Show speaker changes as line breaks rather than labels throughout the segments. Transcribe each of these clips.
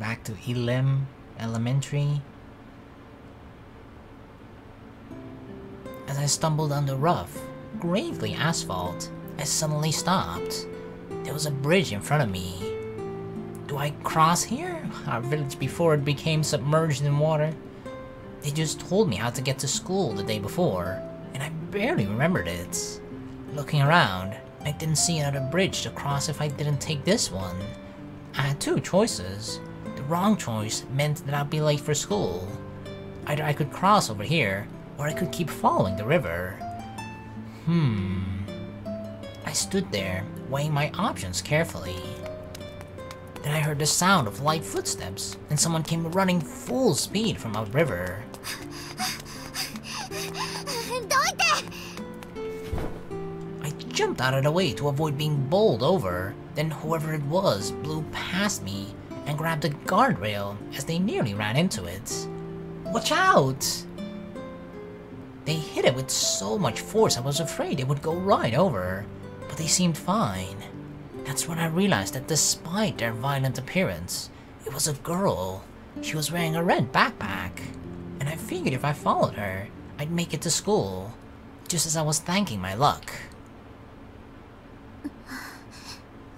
Back to Elim Elementary. As I stumbled on the rough, gravely asphalt, I suddenly stopped. There was a bridge in front of me. Do I cross here? Our village before it became submerged in water. They just told me how to get to school the day before, and I barely remembered it. Looking around, I didn't see another bridge to cross if I didn't take this one. I had two choices. The wrong choice meant that I'd be late for school. Either I could cross over here, or I could keep following the river. I stood there, weighing my options carefully. Then I heard the sound of light footsteps, and someone came running full speed from upriver. I jumped out of the way to avoid being bowled over. Then whoever it was blew past me and grabbed a guardrail as they nearly ran into it. Watch out! They hit it with so much force I was afraid it would go right over, but they seemed fine. That's when I realized that despite their violent appearance, it was a girl. She was wearing a red backpack, and I figured if I followed her, I'd make it to school, just as I was thanking my luck.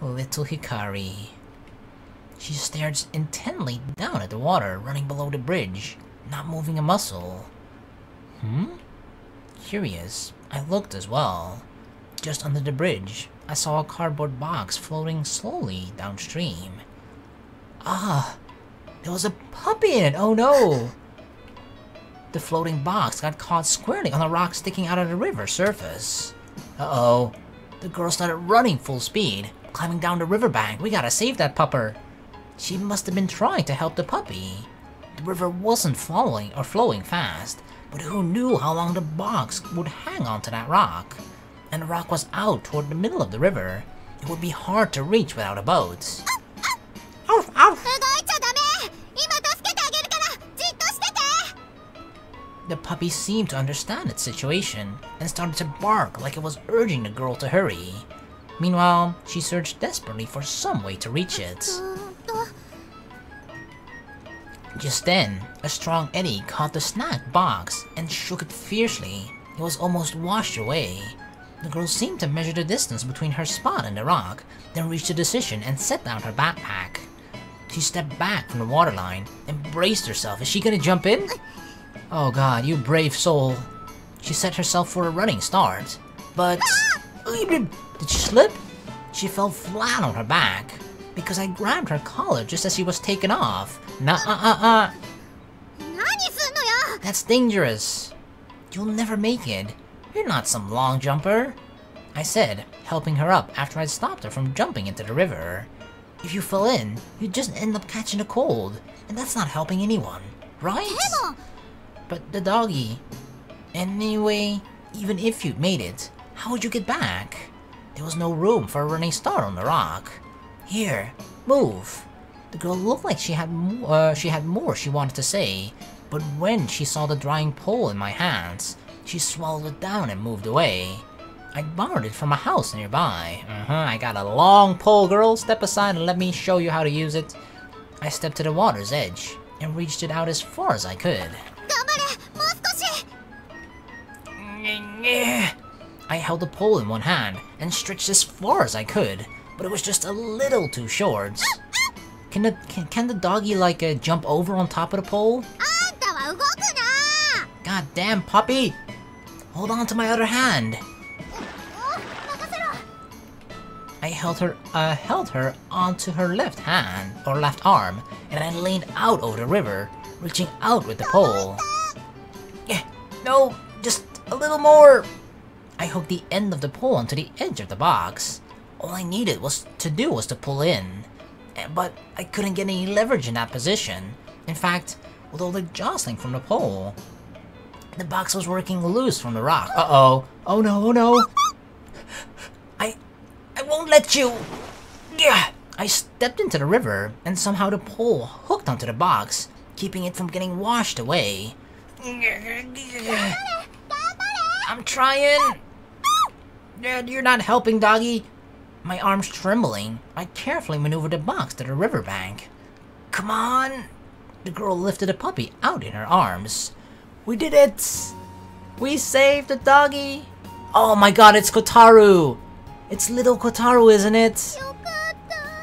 Little Hikari. She stared intently down at the water running below the bridge, not moving a muscle. Curious, I looked as well. Just under the bridge, I saw a cardboard box floating slowly downstream. Ah, there was a puppy in it, oh no! The floating box got caught squarely on a rock sticking out of the river surface. Uh-oh, the girl started running full speed, climbing down the riverbank. We gotta save that pupper. She must have been trying to help the puppy. The river wasn't flowing fast, but who knew how long the box would hang onto that rock? And the rock was out toward the middle of the river. It would be hard to reach without a boat. Ow, ow. The puppy seemed to understand its situation and started to bark like it was urging the girl to hurry. Meanwhile, she searched desperately for some way to reach it. Just then, a strong eddy caught the snack box and shook it fiercely. It was almost washed away. The girl seemed to measure the distance between her spot and the rock, then reached a decision and set down her backpack. She stepped back from the waterline and braced herself. Is she gonna jump in? Oh god, you brave soul. She set herself for a running start, but... Did she slip? She fell flat on her back, because I grabbed her collar just as she was taken off. That's dangerous. You'll never make it. You're not some long jumper, I said, helping her up after I'd stopped her from jumping into the river. If you fell in, you'd just end up catching a cold, and that's not helping anyone, right? But the doggy... Anyway, even if you'd made it, how would you get back? There was no room for a running start on the rock. Here, move. The girl looked like she had more she wanted to say, but when she saw the drying pole in my hands, she swallowed it down and moved away. I borrowed it from a house nearby. I got a long pole, girl. Step aside and let me show you how to use it. I stepped to the water's edge and reached it out as far as I could. I held the pole in one hand and stretched as far as I could, but it was just a little too short. Can the doggy like jump over on top of the pole? God damn, puppy! Hold on to my other hand. I held her onto her left hand or left arm, and I leaned out over the river, reaching out with the pole. Yeah, no, just a little more. I hooked the end of the pole onto the edge of the box. All I needed to pull in, but I couldn't get any leverage in that position. In fact, with all the jostling from the pole, the box was working loose from the rock. Uh-oh. Oh no, oh no. I won't let you. Yeah. I stepped into the river, and somehow the pole hooked onto the box, keeping it from getting washed away. I'm trying. You're not helping, doggy. My arms trembling, I carefully maneuvered the box to the riverbank. Come on! The girl lifted the puppy out in her arms. We did it! We saved the doggy! Oh my god, it's Kotaru! It's little Kotaru, isn't it?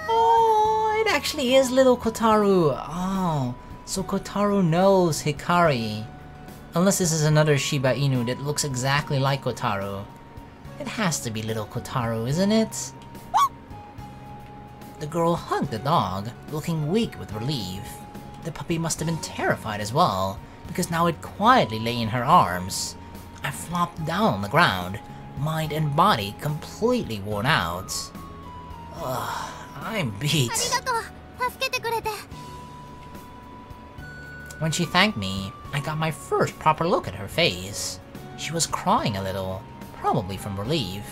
Oh, it actually is little Kotaru. Oh, so Kotaru knows Hikari. Unless this is another Shiba Inu that looks exactly like Kotaru. It has to be little Kotaru, isn't it? The girl hugged the dog, looking weak with relief. The puppy must have been terrified as well, because now it quietly lay in her arms. I flopped down on the ground, mind and body completely worn out. Ugh, I'm beat. When she thanked me, I got my first proper look at her face. She was crying a little, probably from relief.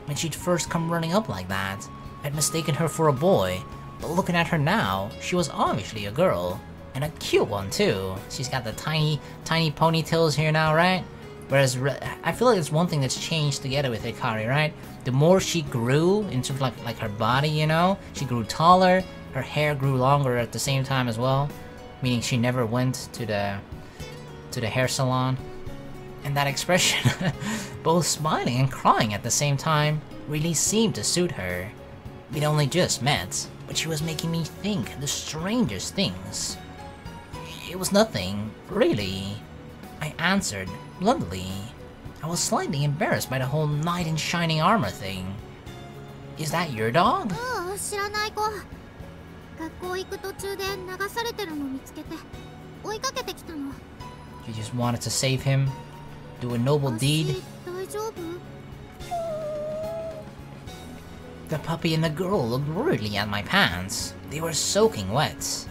When she'd first come running up like that, I'd mistaken her for a boy, but looking at her now, she was obviously a girl. And a cute one too. She's got the tiny ponytails here now, right? Whereas, I feel like it's one thing that's changed together with Hikari, right? The more she grew, in terms of like her body, you know? She grew taller, her hair grew longer at the same time as well. Meaning she never went to the hair salon. And that expression, both smiling and crying at the same time, really seemed to suit her. We'd only just met, but she was making me think the strangest things. It was nothing, really. I answered, bluntly. I was slightly embarrassed by the whole knight in shining armor thing. Is that your dog? You just wanted to save him? Do a noble deed? The puppy and the girl looked worriedly at my pants. They were soaking wet.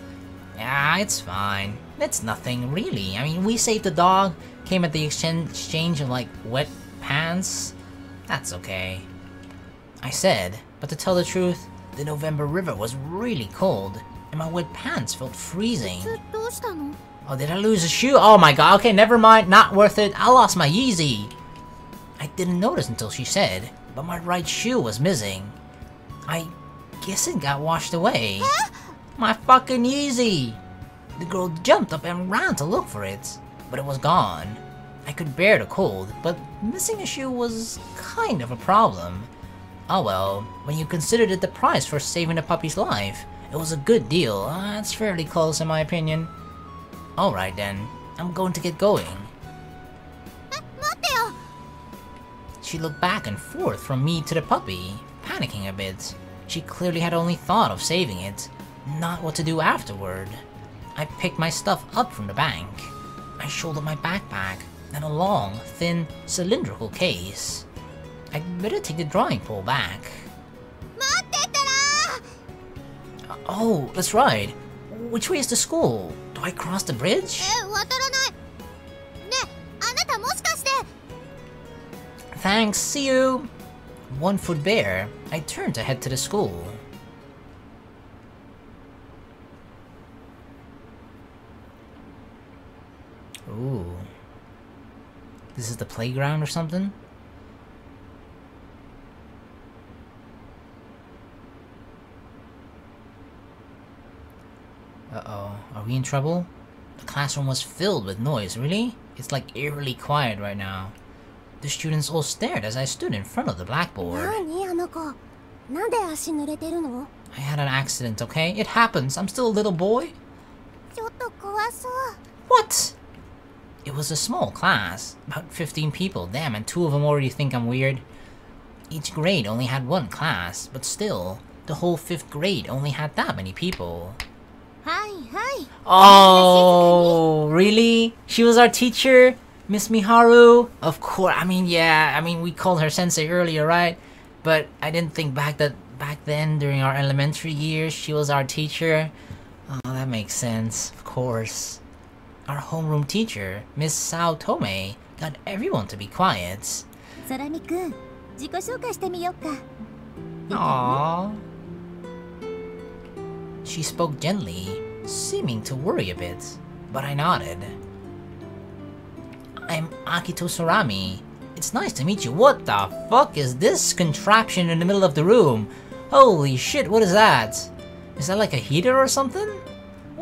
Yeah, it's fine. It's nothing, really. I mean, we saved the dog, came at the exchange of, like, wet pants. That's okay. I said, but to tell the truth, the November river was really cold, and my wet pants felt freezing. Oh, did I lose a shoe? Oh my god, okay, never mind, not worth it. I lost my Yeezy. I didn't notice until she said, but my right shoe was missing. I guess it got washed away. My fucking Yeezy! The girl jumped up and ran to look for it, but it was gone. I could bear the cold, but missing a shoe was kind of a problem. Oh well, when you considered it the price for saving the puppy's life, it was a good deal. It's fairly close in my opinion. Alright then, I'm going to get going. She looked back and forth from me to the puppy, panicking a bit. She clearly had only thought of saving it, not what to do afterward. I picked my stuff up from the bank. I shouldered my backpack, and a long, thin, cylindrical case. I'd better take the drawing pole back. Oh, that's right. Which way is the school? Do I cross the bridge? Thanks, see you! 1 foot bare, I turned to head to the school. Ooh. This is the playground or something? Uh-oh, are we in trouble? The classroom was filled with noise, really? It's like eerily quiet right now. The students all stared as I stood in front of the blackboard. I had an accident, okay? It happens, I'm still a little boy. What? It was a small class, about 15 people, damn, and 2 of them already think I'm weird. Each grade only had 1 class, but still, the whole 5th grade only had that many people. Oh, really? She was our teacher? Miss Miharu? Of course, we called her sensei earlier, right? But I didn't think back then, during our elementary years, she was our teacher. Oh, that makes sense, of course. Our homeroom teacher, Miss Sao Tome, got everyone to be quiet. Aww. She spoke gently, seeming to worry a bit, but I nodded. I'm Akito Sorami. It's nice to meet you. What the fuck is this contraption in the middle of the room? Holy shit, what is that? Is that like a heater or something?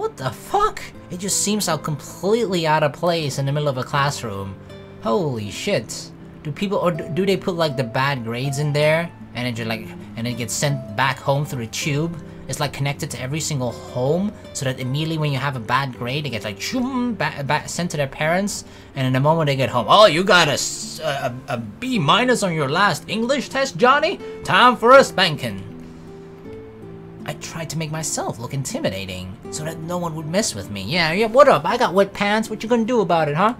What the fuck? It just seems so completely out of place in the middle of a classroom. Holy shit. Do people, or do they put like the bad grades in there and it just like, and it gets sent back home through a tube? It's like connected to every single home, so that immediately when you have a bad grade, it gets like shoom, sent to their parents, and in the moment they get home, oh, you got a B minus on your last English test, Johnny? Time for a spanking. I tried to make myself look intimidating, so that no one would mess with me. Yeah, what up? I got wet pants. What you gonna do about it, huh?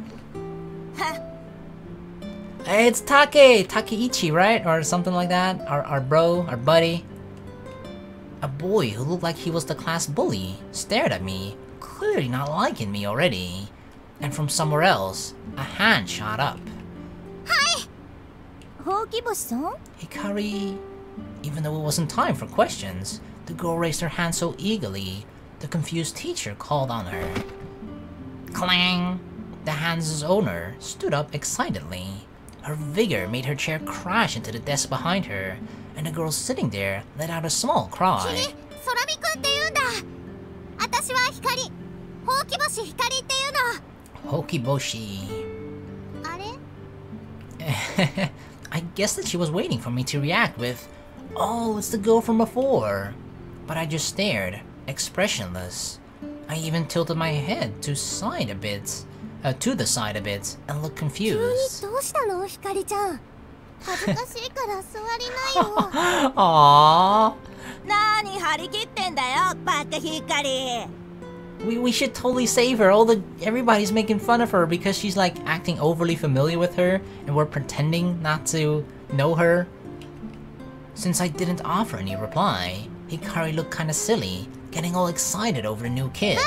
Hey, it's Takeichi, right? Or something like that. Our bro, our buddy. A boy who looked like he was the class bully stared at me, clearly not liking me already. And from somewhere else, a hand shot up.
Hi! Hokiboshi-san?
Hikari. Even though it wasn't time for questions, the girl raised her hand so eagerly, the confused teacher called on her. Clang! The hand's owner stood up excitedly. Her vigor made her chair crash into the desk behind her, and the girl sitting there let out a small cry. Hokiboshi. I guess that she was waiting for me to react with, oh, it's the girl from before. But I just stared, expressionless. I even tilted my head to the side a bit, and looked confused. Aww. We should totally save her. Everybody's making fun of her because she's like acting overly familiar with her, and we're pretending not to know her. Since I didn't offer any reply, Hikari looked kinda silly, getting all excited over the new kid.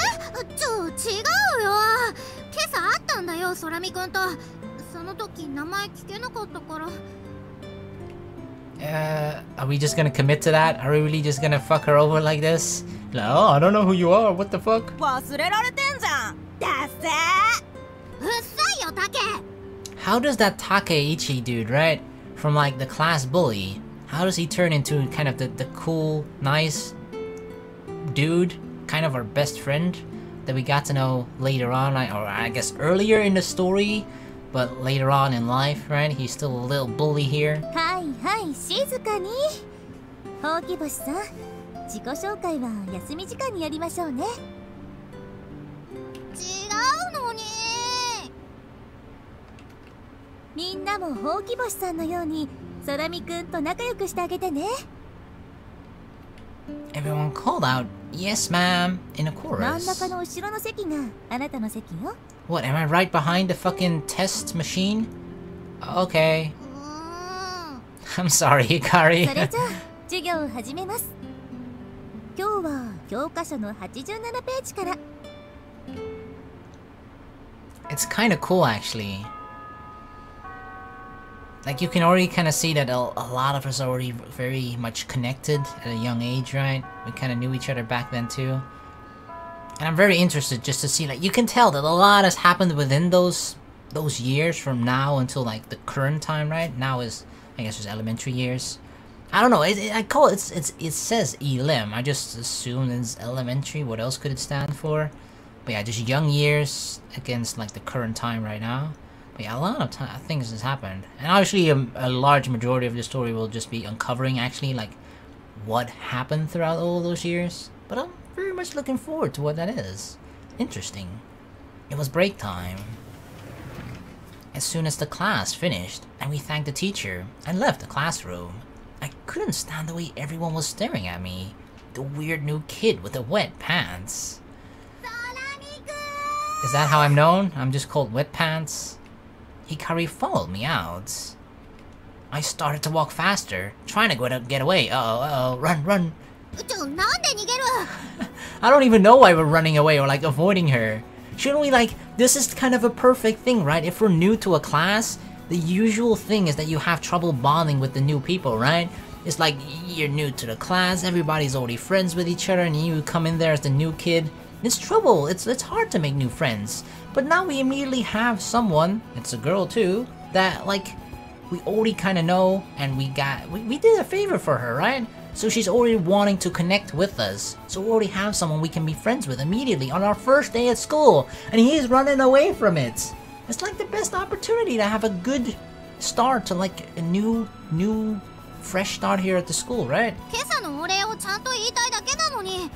Are we just gonna commit to that? Are we really just gonna fuck her over like this? Like, oh, I don't know who you are, what the fuck? How does that Takeichi dude, right? From like the class bully, how does he turn into kind of the cool, nice dude? Kind of our best friend that we got to know later on, or I guess earlier in the story, but later on in life, right? He's still a little bully here. Everyone called out, yes ma'am, in a chorus. What, am I right behind the fucking test machine? Okay. I'm sorry, Hikari. It's kinda cool, actually. Like, you can already kind of see that a lot of us are already very much connected at a young age, right? We kind of knew each other back then, too. And I'm very interested just to see, like, you can tell that a lot has happened within those years from now until, like, the current time, right? Now is, I guess, it's elementary years. I don't know, I call it, it says elim. I just assumed it's elementary. What else could it stand for? But yeah, just young years against, like, the current time right now. But yeah, a lot of things has happened. And obviously a large majority of the story will just be uncovering, actually, like, what happened throughout all those years. But I'm very much looking forward to what that is. Interesting. It was break time. As soon as the class finished, and we thanked the teacher, I left the classroom. I couldn't stand the way everyone was staring at me. The weird new kid with the wet pants. Is that how I'm known? I'm just called Wet Pants? Hikari followed me out. I started to walk faster, trying to get away. Uh-oh, run. I don't even know why we're running away or like avoiding her. Shouldn't we like, this is kind of a perfect thing, right? If we're new to a class, the usual thing is that you have trouble bonding with the new people, right? It's like, you're new to the class, everybody's already friends with each other, and you come in there as the new kid. It's trouble, it's hard to make new friends. But now we immediately have someone, it's a girl too, that like, we already kind of know, and we did a favor for her, right? So she's already wanting to connect with us. So we already have someone we can be friends with immediately on our first day at school. And he's running away from it. It's like the best opportunity to have a good start to like a new fresh start here at the school, right?
今朝のお礼をちゃんと言いたいだけなのに。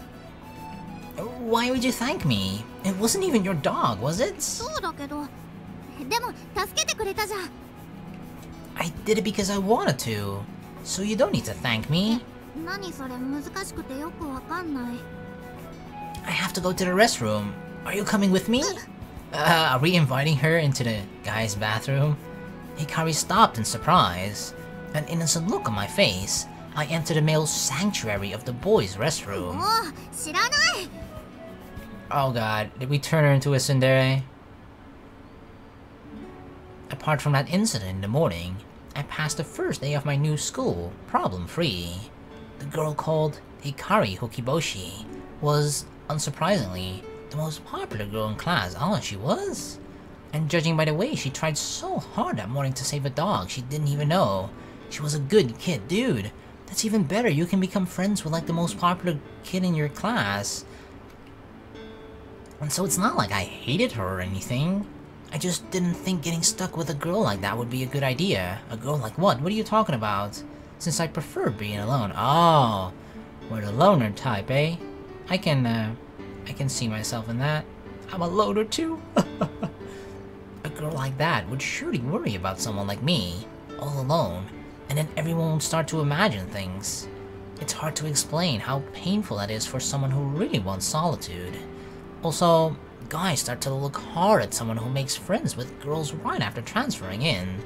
Why would you thank me? It wasn't even your dog, was it?
そうだけど。でも助けてくれたじゃん。
I did it because I wanted to. So you don't need to thank me.
何それ難しくてよくわかんない。
I have to go to the restroom. Are you coming with me? Are we inviting her into the guy's bathroom? Hikari stopped in surprise. An innocent look on my face. I entered the male sanctuary of the boys' restroom.
もう知らない。
Oh god, did we turn her into a tsundere? Apart from that incident in the morning, I passed the first day of my new school, problem-free. The girl called Hikari Hokiboshi was, unsurprisingly, the most popular girl in class. Oh, she was? And judging by the way she tried so hard that morning to save a dog she didn't even know. She was a good kid, dude. That's even better, you can become friends with like the most popular kid in your class. And so it's not like I hated her or anything. I just didn't think getting stuck with a girl like that would be a good idea. A girl like what? What are you talking about? Since I prefer being alone. Oh, we're the loner type, eh? I can see myself in that. I'm a loner too. A girl like that would surely worry about someone like me, all alone, and then everyone would start to imagine things. It's hard to explain how painful that is for someone who really wants solitude. Also, guys start to look hard at someone who makes friends with girls right after transferring in.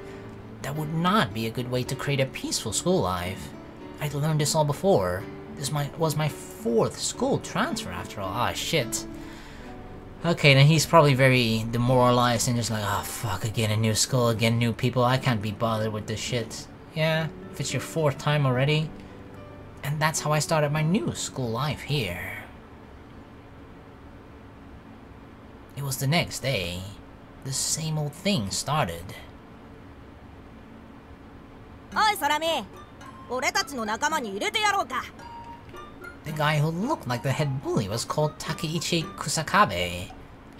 That would not be a good way to create a peaceful school life. I'd learned this all before. This was my 4th school transfer after all. Ah, shit. Okay, then he's probably very demoralized and just like, oh fuck, again a new school, again new people, I can't be bothered with this shit. Yeah, if it's your 4th time already. And that's how I started my new school life here. It was the next day. The same old thing started.
おいサラミ、俺たちの仲間に入れてやろうか。
The guy who looked like the head bully was called Takeichi Kusakabe.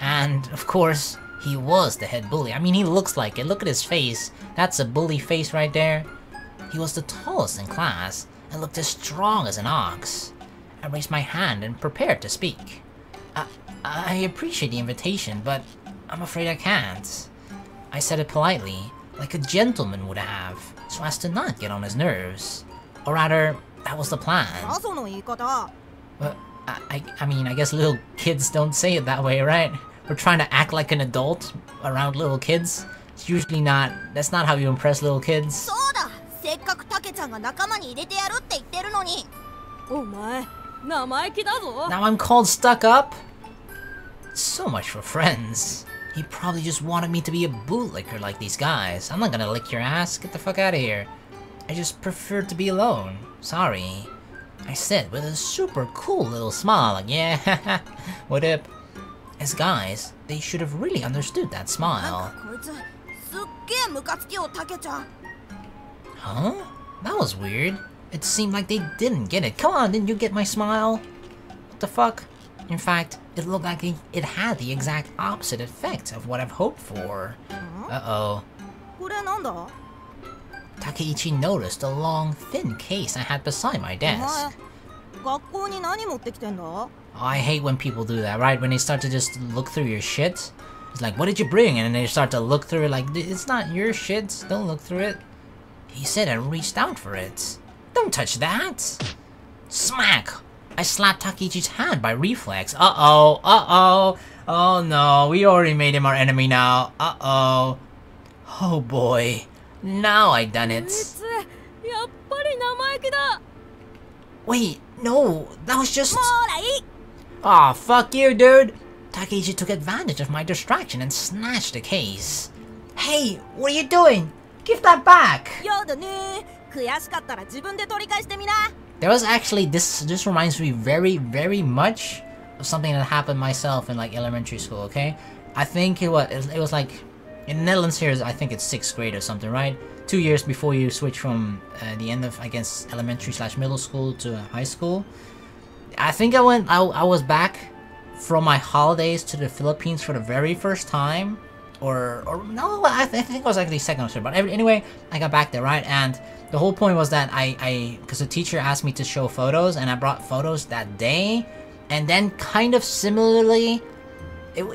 And, of course, he was the head bully. I mean, he looks like it. Look at his face. That's a bully face right there. He was the tallest in class and looked as strong as an ox. I raised my hand and prepared to speak. I appreciate the invitation, but I'm afraid I can't. I said it politely, like a gentleman would have, so as to not get on his nerves. Or rather, that was the plan.
その言い方。
But I mean, I guess little kids don't say it that way, right? We're trying to act like an adult around little kids. It's usually not, that's not how you impress little kids.
そうだ。せっかくタケちゃんが仲間に入れてやるって言ってるのに。お前、生意気だぞ。
Now I'm called stuck up? So much for friends. He probably just wanted me to be a bootlicker like these guys. I'm not gonna lick your ass. Get the fuck out of here. I just prefer to be alone. Sorry. I said with a super cool little smile, like, yeah, what up? As guys, they should have really understood that
なん
smile.
かこいつ、すっげえムカつきよタケちゃん。
Huh? That was weird. It seemed like they didn't get it. Come on, didn't you get my smile? What the fuck? In fact, it looked like it had the exact opposite effect of what I've hoped for. Uh-oh.
これなんだ？
Takeichi noticed the long, thin case I had beside my
お前、
desk.
学校に何持ってきてんだ？
Oh, I hate when people do that, right? When they start to just look through your shit. It's like, what did you bring? And then they start to look through it like, it's not your shit, don't look through it. He said and reached out for it. Don't touch that! Smack! I slapped Takeichi's hand by reflex. Uh-oh, uh-oh. Oh no, we already made him our enemy now. Uh-oh. Oh boy. Now I done it.
やっぱり生意気だ。
Wait, no, that was just...
ほらいい。
Aw, fuck you, dude! Takeichi took advantage of my distraction and snatched the case. Hey, what are you doing? Give that back!
やだね。悔しかったら自分で取り返してみな。
There was actually, this reminds me very, very much of something that happened myself in like elementary school, okay? I think it was like, in Netherlands here, I think it's 6th grade or something, right? 2 years before you switch from the end of, I guess, elementary/middle school to high school. I think I was back from my holidays to the Philippines for the very first time. Or no, I think it was actually second or third. But anyway, I got back there, right? And the whole point was that because the teacher asked me to show photos, and I brought photos that day. And then kind of similarly,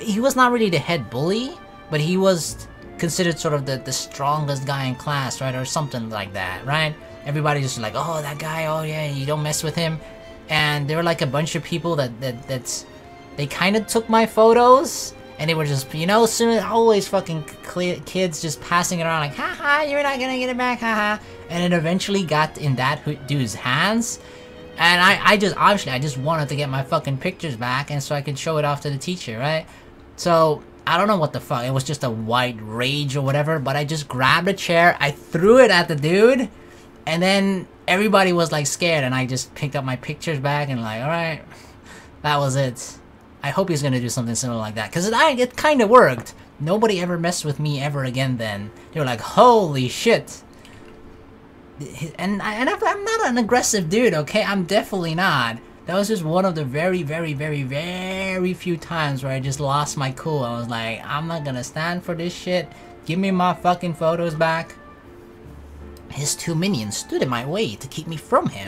he was not really the head bully, but he was considered sort of the strongest guy in class, right? Or something like that, right? Everybody just like, oh, that guy, oh yeah, you don't mess with him. And there were like a bunch of people that they kind of took my photos. And they were just, you know, soon always fucking kids just passing it around like, haha, you're not gonna get it back, haha. And it eventually got in that dude's hands. And I just wanted to get my fucking pictures back, and so I could show it off to the teacher, right? So, I don't know what the fuck, it was just a white rage or whatever, but I just grabbed a chair, I threw it at the dude, and then everybody was like scared, and I just picked up my pictures back and like, alright, that was it. I hope he's gonna do something similar like that, because it kind of worked. Nobody ever messed with me ever again then. They were like, holy shit. And I'm not an aggressive dude, okay? I'm definitely not. That was just one of the very, very, very, very few times where I just lost my cool. I was like, I'm not gonna stand for this shit. Give me my fucking photos back. His 2 minions stood in my way to keep me from him.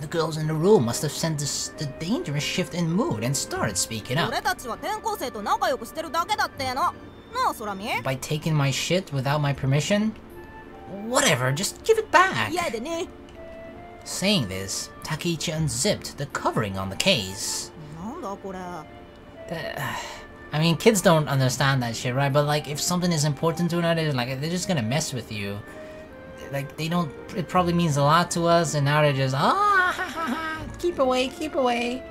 The girls in the room must have sensed the dangerous shift in mood and started speaking up. By taking my shit without my permission? Whatever, just give it back. Saying this, Takeichi unzipped the covering on the case. I mean, kids don't understand that shit, right? But like, if something is important to another, like, they're just gonna mess with you. Like, they don't, it probably means a lot to us, and now they're just, ah, ha, ha, ha, keep away, keep away.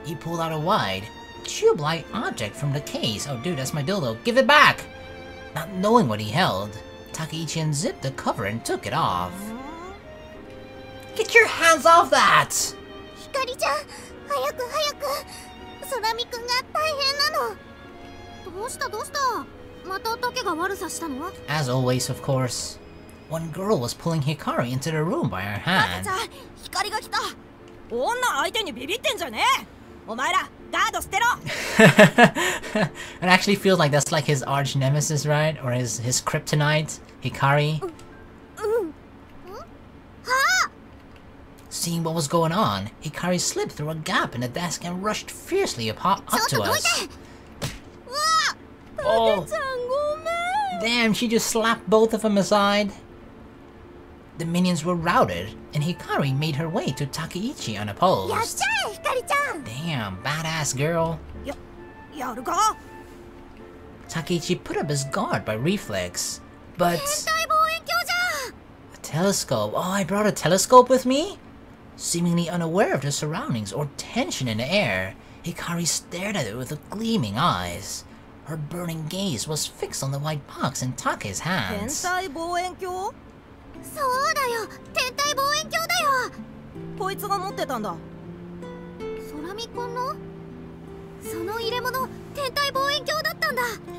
He pulled out a wide, tube-like object from the case. Oh, dude, that's my dildo. Give it back! Not knowing what he held, Takeichi unzipped the cover and took it off. Get your hands off that!
Hikari-chan, hayaku, hayaku. Sorami-kun ga taihen nano. Doushita, doushita? Mata take ga warusa shita no?
As always, of course. One girl was pulling Hikari into the room by her hand. It actually feels like that's like his arch nemesis, right? Or his kryptonite, Hikari. Seeing what was going on, Hikari slipped through a gap in the desk and rushed fiercely up to us. Oh, damn, she just slapped both of them aside. The minions were routed, and Hikari made her way to Takeichi unopposed. Damn, badass girl. Takeichi put up his guard by reflex, but... A telescope. Oh, I brought a telescope with me? Seemingly unaware of the surroundings or tension in the air, Hikari stared at it with gleaming eyes. Her burning gaze was fixed on the white box in Take's hands.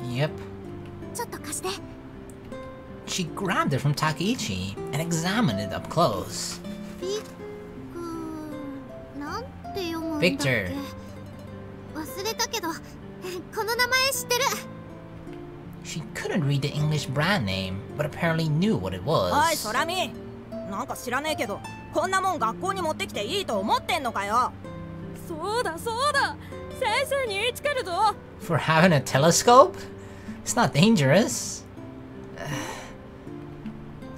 Yep. She grabbed it from Takeichi and examined it up close. Victor. She couldn't read the English brand name, but apparently knew what it was. For having a telescope? It's not dangerous.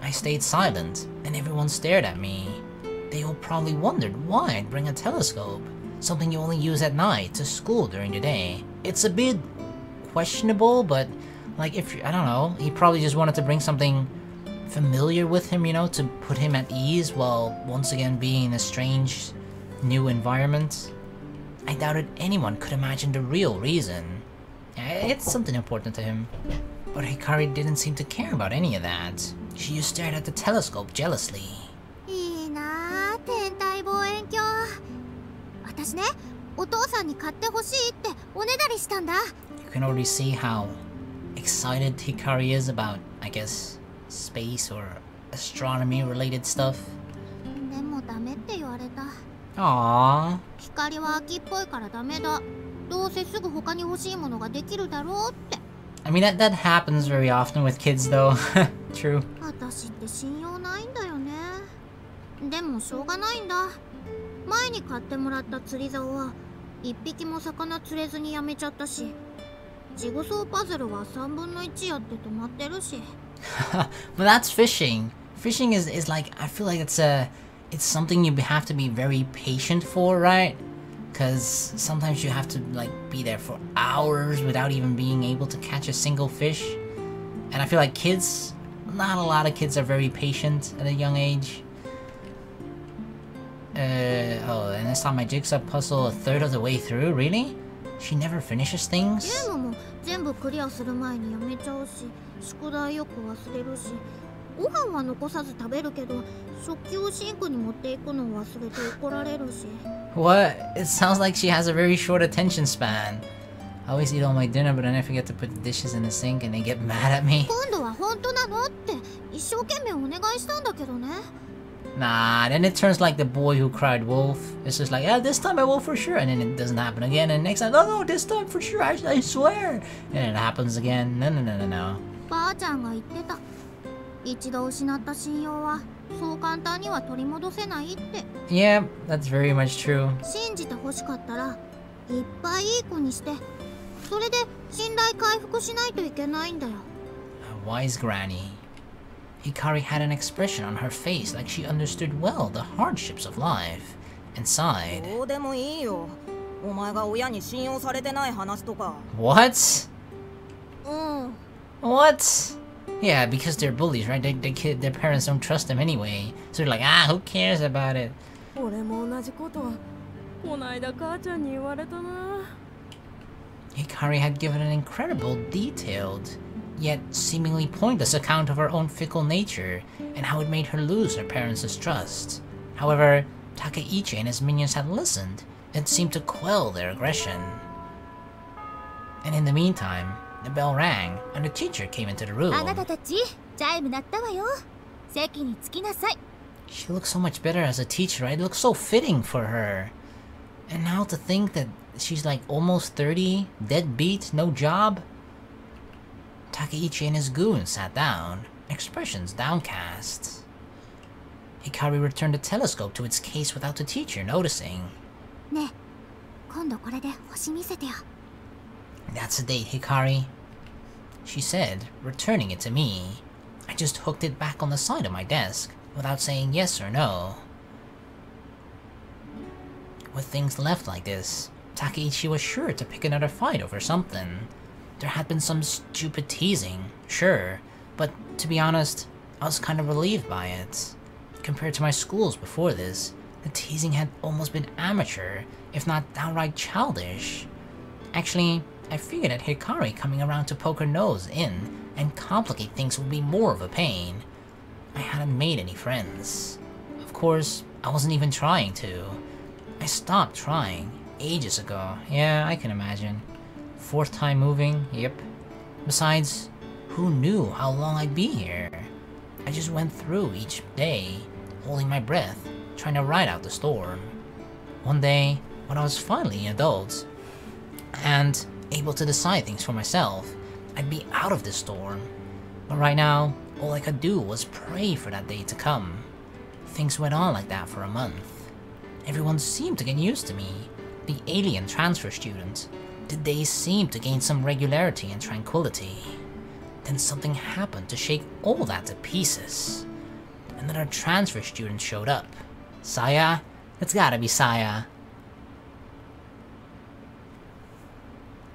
I stayed silent, and everyone stared at me. They all probably wondered why I'd bring a telescope, something you only use at night, to school during the day. It's a bit questionable, but like, if, I don't know, he probably just wanted to bring something familiar with him, you know, to put him at ease while once again being in a strange new environment. I doubted anyone could imagine the real reason. It's something important to him. But Hikari didn't seem to care about any of that. She just stared at the telescope jealously. You can already see how excited Hikari is about, I guess, space or astronomy related stuff.
でもダメって言われた。
Aww.
光は秋っぽいからダメだ。どうせすぐ他に欲しいものができるだろうって。
I mean, that happens very often with kids though. True.
私って信用ないんだよね。でもしょうがないんだ。前に買ってもらった釣り竿は一匹も魚釣れずにやめちゃったし、ジグソーパズルは3分の1やって止まってるし。
But that's fishing. Fishing is like, I feel like it's something you have to be very patient for, right? Because sometimes you have to like be there for hours without even being able to catch a single fish. And I feel like kids, not a lot of kids are very patient at a young age. Oh, and this time my jigsaw puzzle a third of the way through, really? She never finishes things?
ゲームも全部クリアする前にやめちゃうし、宿題よく忘れるし、ご飯は残さず食べるけど、食器をシンクに持っていくのを忘れて怒られるし。
What? It sounds like she has a very short attention span. I always eat all my dinner, but then I forget to put the dishes in the sink and they get mad at me.
今度は本当なのって一生懸命お願いしたんだけどね。
Nah, then it turns like the boy who cried wolf. It's just like, yeah, this time I will for sure. And then it doesn't happen again. And next time, no, this time for sure, I swear. And it happens again. No.
ばあちゃんが言ってた。一度失った信用はそう簡単には取り戻せないって。
Yeah, that's very much true.
信じて欲しかったらいっぱいいい子にして、それで信頼回復しないといけないんだよ。
A wise granny. Hikari had an expression on her face like she understood well the hardships of life, and sighed.
どうでもいいよ。お前が親に信用されてない話とか。
What?
うん。
What? Yeah, because they're bullies, right? Their parents don't trust them anyway. So they're like, who cares about it?
俺も同じことはこないだ母ちゃんに言われたな。
Hikari had given an incredible, detailed, yet seemingly pointless account of her own fickle nature and how it made her lose her parents' trust. However, Takeichi and his minions had listened and seemed to quell their aggression. And in the meantime, the bell rang and the teacher came into the room.
あなたたち、チャイム鳴ったわよ。席に着きなさい。
She looks so much better as a teacher, right? It looks so fitting for her. And now to think that she's like almost 30, deadbeat, no job. Takeichi and his goons sat down, expressions downcast. Hikari returned the telescope to its case without the teacher noticing.
ねえ、今度これで星見せてよ。
That's a date, Hikari, she said, returning it to me. I just hooked it back on the side of my desk, without saying yes or no. With things left like this, Takeichi was sure to pick another fight over something. There had been some stupid teasing, sure, but to be honest, I was kind of relieved by it. Compared to my schools before this, the teasing had almost been amateur, if not downright childish. Actually, I figured that Hikari coming around to poke her nose in and complicate things would be more of a pain. I hadn't made any friends. Of course, I wasn't even trying to. I stopped trying ages ago. Yeah, I can imagine. 4th time moving, yep. Besides, who knew how long I'd be here? I just went through each day, holding my breath, trying to ride out the storm. One day, when I was finally an adult, and able to decide things for myself, I'd be out of this storm. But right now, all I could do was pray for that day to come. Things went on like that for a month. Everyone seemed to get used to me. The alien transfer student. The days seemed to gain some regularity and tranquility. Then something happened to shake all that to pieces. Another transfer student showed up. Saya? It's gotta be Saya.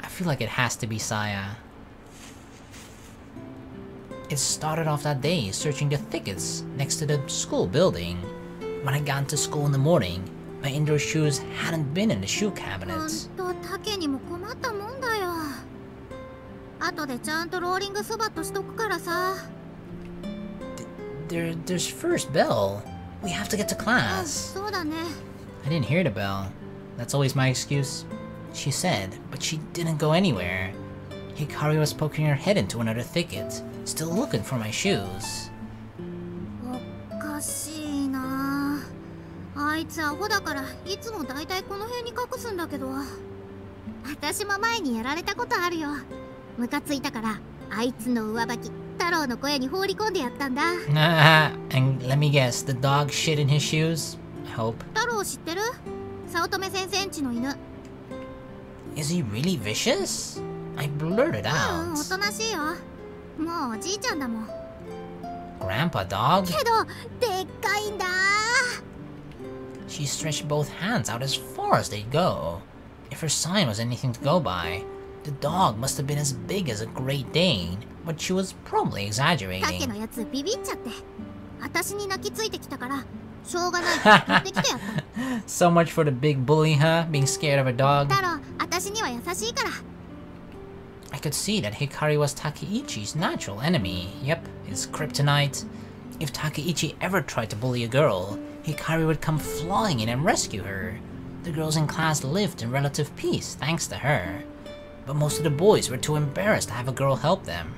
I feel like it has to be Saya. It started off that day searching the thickets next to the school building. When I got into school in the morning, my indoor shoes hadn't been in the shoe cabinet.
ほんと、タケにも困ったもんだよ。後でちゃんとローリングそばとしとくからさ。
There's first bell. We have to get to class.
そうだね。
I didn't hear the bell. That's always my excuse. She said, but she didn't go anywhere. Hikari was poking her head into another thicket, still looking for my shoes.
おかしいなあいつアホだからいつもだいたいこの辺に隠すんだけど私も前にやられたことあるよムカついたからあいつの上履き太郎の小屋に放り込んでやったんだ
And let me guess, the dog shit in his shoes? I hope.
太郎知ってる早乙女先生んちの犬
Is he really vicious? I blurted
お
out.
となしいよもうおじいちゃんだもん
Grandpa dog?
けどでっかいんだ
She stretched both hands out as far as they'd go. If her sign was anything to go by, the dog must have been as big as a Great Dane, but she was probably
タ
exaggerating.
ケのやつビビっちゃって私に泣きついてきたからしょうがないから持ってきてやった
So much for the big bully, huh? Being scared of a dog.
太郎私には優しいから
I could see that Hikari was Takeichi's natural enemy. Yep, his kryptonite. If Takeichi ever tried to bully a girl, Hikari would come flying in and rescue her. The girls in class lived in relative peace thanks to her. But most of the boys were too embarrassed to have a girl help them.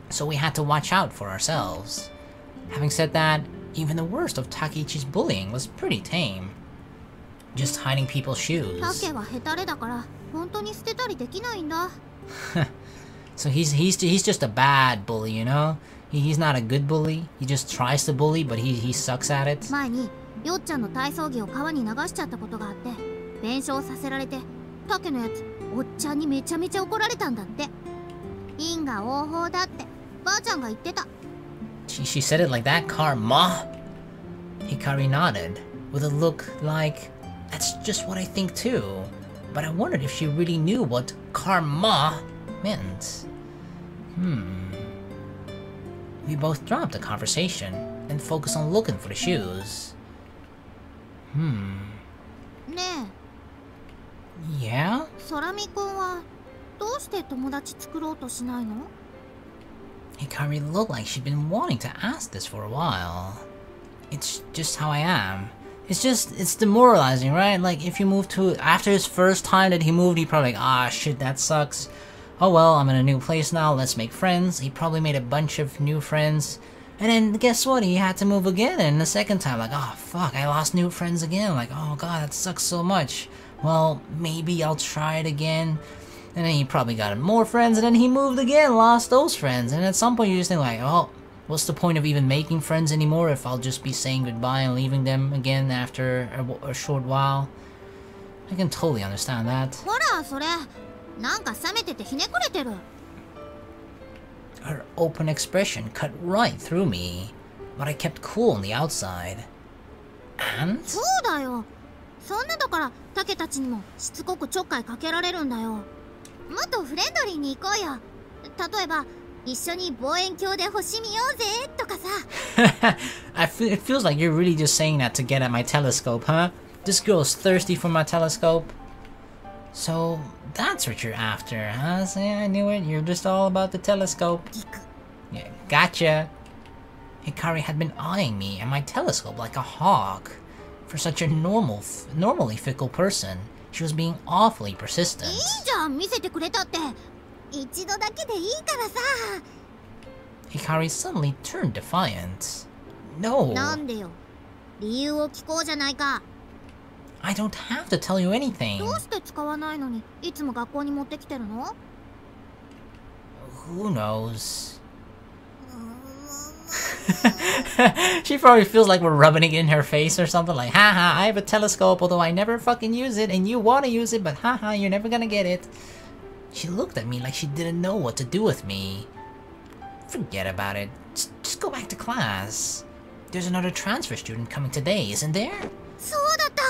So we had to watch out for ourselves. Having said that, even the worst of Takeichi's bullying was pretty tame. Just hiding people's
タ
shoes.
ケはヘタレだから本当に捨てたりできないんだ
So he's just a bad bully, you know? He's not a good bully. He just tries to bully, but he sucks at it.
前によっちゃんの体操着を川に流しちゃったことがあって弁償させられてタケのやつおっちゃんにめちゃめちゃ怒られたんだって因果応報だってばあちゃんが言ってた
She said it like that, Karma? Hikari nodded, with a look like, that's just what I think too. But I wondered if she really knew what karma meant. We both dropped the conversation and focused on looking for the shoes.
ね
Yeah?
え空見くんはどうして友達作ろうとしないの
Hikari looked like she'd been wanting to ask this for a while. It's just how I am. It's demoralizing, right? Like, if you move to... After his first time that he moved, he probably like, ah, shit, that sucks. Oh well, I'm in a new place now, let's make friends. He probably made a bunch of new friends. And then, guess what? He had to move again, and the second time, like, oh, fuck, I lost new friends again. Like, oh, God, that sucks so much. Well, maybe I'll try it again. And then he probably got more friends, and then he moved again, lost those friends. And at some point, you just think like, oh, what's the point of even making friends anymore if I'll just be saying goodbye and leaving them again after a short while? I can totally understand that.
ほらそれなんか冷めててひねくれてる
Her open expression cut right through me, but I kept cool on the outside. And?
そうだよそんなだからタケたちにもしつこくちょっかいかけられるんだよもっとフレンドリーに行こうよ例えば一緒に望遠鏡で星見ようぜとかさ
It feels like you're really just saying that to get at my telescope, huh? This girl's thirsty for my telescope. So, that's what you're after, huh? See, I knew it. You're just all about the telescope.
ギク
Yeah, gotcha. Hikari had been eyeing me and my telescope like a hawk. For such a normally fickle person, she was being awfully
いい
persistent.
じゃん見せてくれたって一度だけでいいからさ
Hikari suddenly turned defiant. No,
なんでよ理由を聞こうじゃないか
I don't have to tell you anything.
どうして使わないのにいつも学校に持ってきてるの
Who knows? She probably feels like we're rubbing it in her face or something like, haha, I have a telescope, although I never fucking use it, and you want to use it, but haha, you're never gonna get it. She looked at me like she didn't know what to do with me. Forget about it. Just go back to class. There's another transfer student coming today, isn't there?
そうだった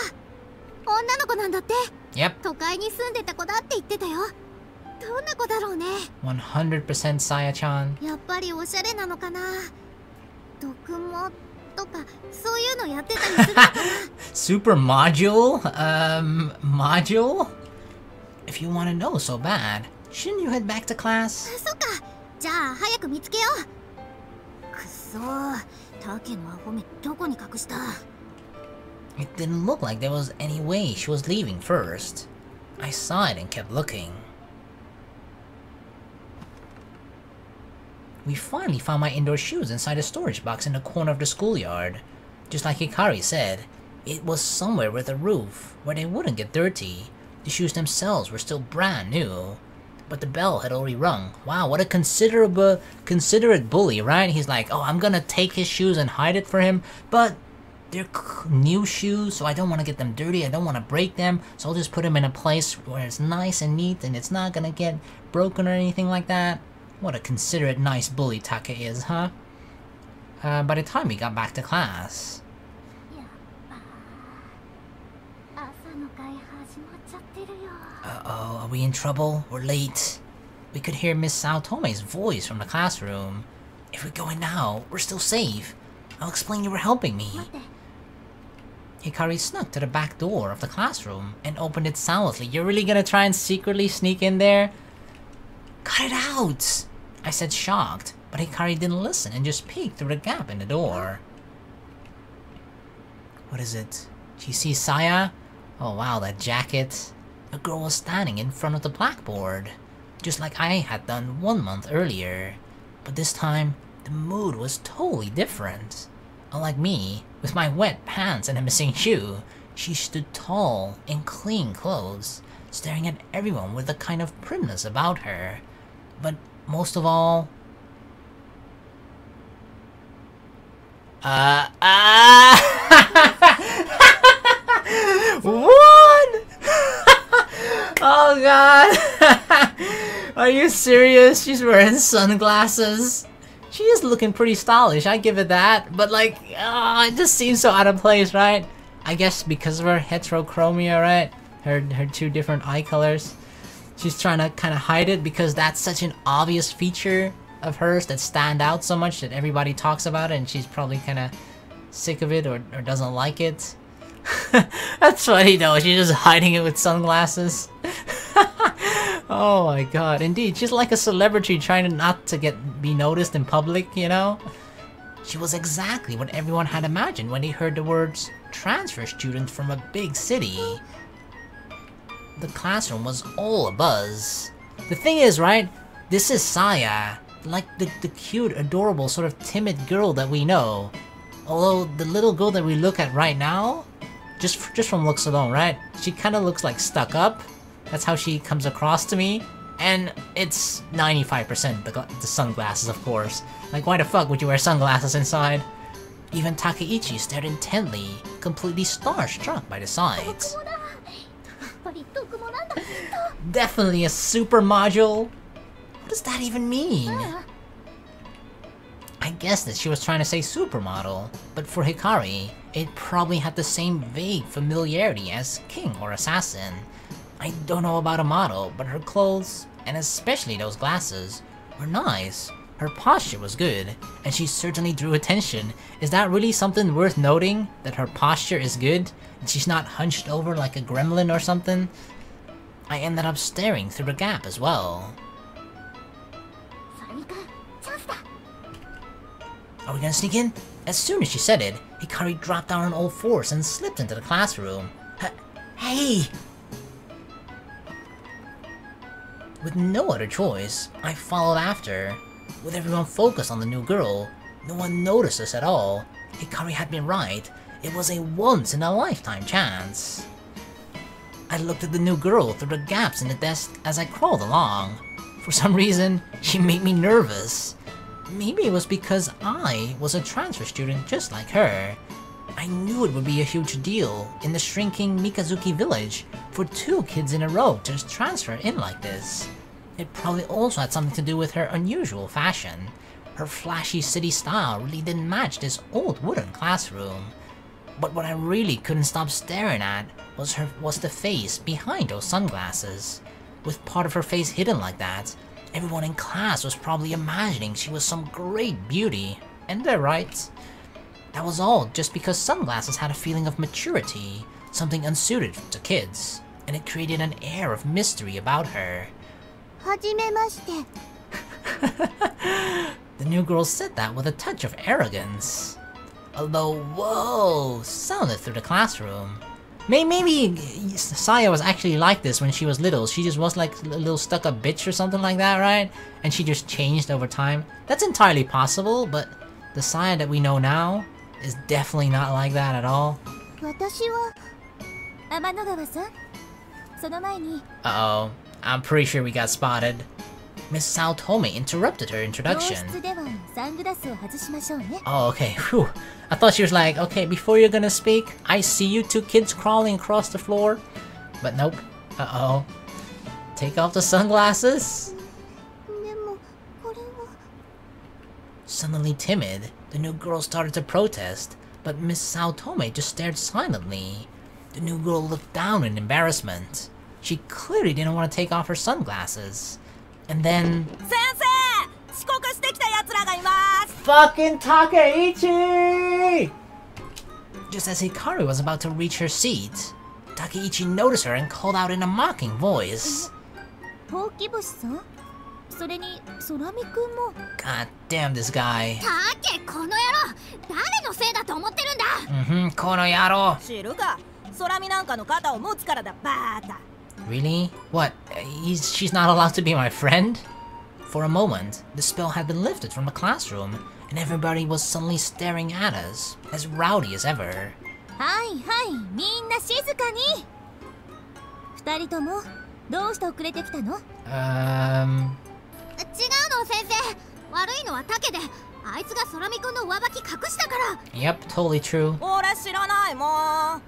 女の子なんだって
Yep,
都会に住んでた子だって言ってたよどんな子だろうね
100% Saya-chan.
やっぱりおしゃれなのかな読モとかそういうのやってたりするのかな
Super module? Module? If you want to know so bad, shouldn't you head back to class?
そっかじゃあ早く見つけようくそータケのアホ目どこに隠した
It didn't look like there was any way she was leaving first. I sighed and kept looking. We finally found my indoor shoes inside a storage box in the corner of the schoolyard. Just like Hikari said, it was somewhere with a roof where they wouldn't get dirty. The shoes themselves were still brand new. But the bell had already rung. Wow, what a considerate bully, right? He's like, oh, I'm gonna take his shoes and hide it for him, but they're new shoes, so I don't want to get them dirty, I don't want to break them, so I'll just put them in a place where it's nice and neat and it's not gonna get broken or anything like that. What a considerate, nice bully Take is, huh? By the time we got back to class... Uh-oh, are we in trouble? We're late. We could hear Miss Saotome's voice from the classroom. If we go in now, we're still safe. I'll explain you were helping me. Hikari snuck to the back door of the classroom and opened it silently. You're really gonna try and secretly sneak in there? Cut it out! I said, shocked, but Hikari didn't listen and just peeked through the gap in the door. What is it? She sees Saya? Oh wow, that jacket. A girl was standing in front of the blackboard, just like I had done 1 month earlier. But this time, the mood was totally different. Unlike me, with my wet pants and a missing shoe, she stood tall in clean clothes, staring at everyone with a kind of primness about her. But most of all... What? Oh god! Are you serious? She's wearing sunglasses. She is looking pretty stylish, I give it that. But like, it just seems so out of place, right? I guess because of her heterochromia, right? Her two different eye colors. She's trying to kind of hide it because that's such an obvious feature of hers that stand out so much that everybody talks about it, and she's probably kind of sick of it or doesn't like it. That's funny though, she's just hiding it with sunglasses. Oh my god, indeed, she's like a celebrity trying not to be noticed in public, you know? She was exactly what everyone had imagined when they heard the words transfer student from a big city. The classroom was all abuzz. The thing is, right, this is Saya, like the cute, adorable, sort of timid girl that we know. Although the little girl that we look at right now, just from looks alone, right? She kind of looks like stuck up. That's how she comes across to me. And it's 95% the sunglasses, of course. Like, why the fuck would you wear sunglasses inside? Even Takeichi stared intently, completely starstruck by the sight. Definitely a super module? What does that even mean? I guess that she was trying to say supermodel, but for Hikari, it probably had the same vague familiarity as king or assassin. I don't know about a model, but her clothes, and especially those glasses, were nice. Her posture was good, and she certainly drew attention. Is that really something worth noting? That her posture is good? And she's not hunched over like a gremlin or something? I ended up staring through the gap as well. Are we gonna sneak in? As soon as she said it, Hikari dropped down on all fours and slipped into the classroom. Hey! With no other choice, I followed after. With everyone focused on the new girl, no one noticed us at all. Hikari had been right. It was a once-in-a-lifetime chance. I looked at the new girl through the gaps in the desk as I crawled along. For some reason, she made me nervous. Maybe it was because I was a transfer student just like her. I knew it would be a huge deal in the shrinking Mikazuki village for 2 kids in a row to just transfer in like this. It probably also had something to do with her unusual fashion. Her flashy city style really didn't match this old wooden classroom. But what I really couldn't stop staring at was the face behind those sunglasses. With part of her face hidden like that, everyone in class was probably imagining she was some great beauty, and they're right. That was all just because sunglasses had a feeling of maturity, something unsuited to kids, and it created an air of mystery about her.
Hajimemashite.
The new girl said that with a touch of arrogance. Although, whoa, sounded through the classroom. Maybe Saya was actually like this when she was little. She just was like a little stuck-up bitch or something like that, right? And she just changed over time. That's entirely possible, but the Saya that we know now is definitely not like that at all.
私は天の川さん、その前に
Uh-oh. I'm pretty sure we got spotted. Miss Saotome interrupted her
教
introduction.
室ではサングラスを外しましょうね。
Oh, okay. Whew. I thought she was like, okay, before you're gonna speak, I see you two kids crawling across the floor. But nope. Uh-oh. Take off the sunglasses?
でもこれは
Suddenly timid, the new girl started to protest, but Miss Saotome just stared silently. The new girl looked down in embarrassment. She clearly didn't want to take off her sunglasses. And then...
先生、遅刻してきた奴らがいます。
Fucking Takeichi! Just as Hikaru was about to reach her seat, Takeichi noticed her and called out in a mocking voice.
ほうき星さん、それに空見くんも。
God damn this guy.
タケ、この野郎誰のせいだと思ってるんだ。
この野郎.
知るか、空見なんかの肩を持つからだ、バーカ。
Really? What? She's not allowed to be my friend? For a moment, the spell had been lifted from the classroom, and everybody was suddenly staring at us, as rowdy as ever.
はいはい、みんな静かに。二人ともどうして遅れてきたの？
違うの先生。悪いのはタケで、あいつが空見くんの上履き隠したから。
Yep, totally true.
俺知らないもん。
あ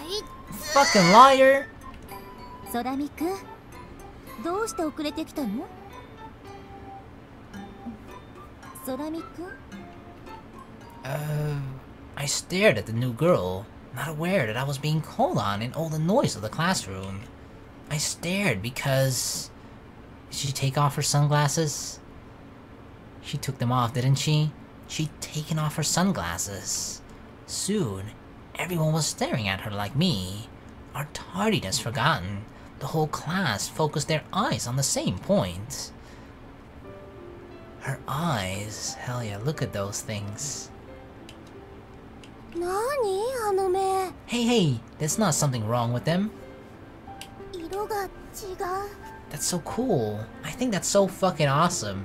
いつ
Fucking liar!
空見くん、どうして遅れてきたの？空見くん？
I stared at the new girl, not aware that I was being called on in all the noise of the classroom. I stared because... Did she take off her sunglasses? She took them off, didn't she? She'd taken off her sunglasses. Soon, everyone was staring at her like me. Our tardiness forgotten, the whole class focused their eyes on the same point. Her eyes, hell yeah, look at those things.
何あの目。
Hey, there's not something wrong with them.
色が違う。
That's so cool. I think that's so fucking awesome.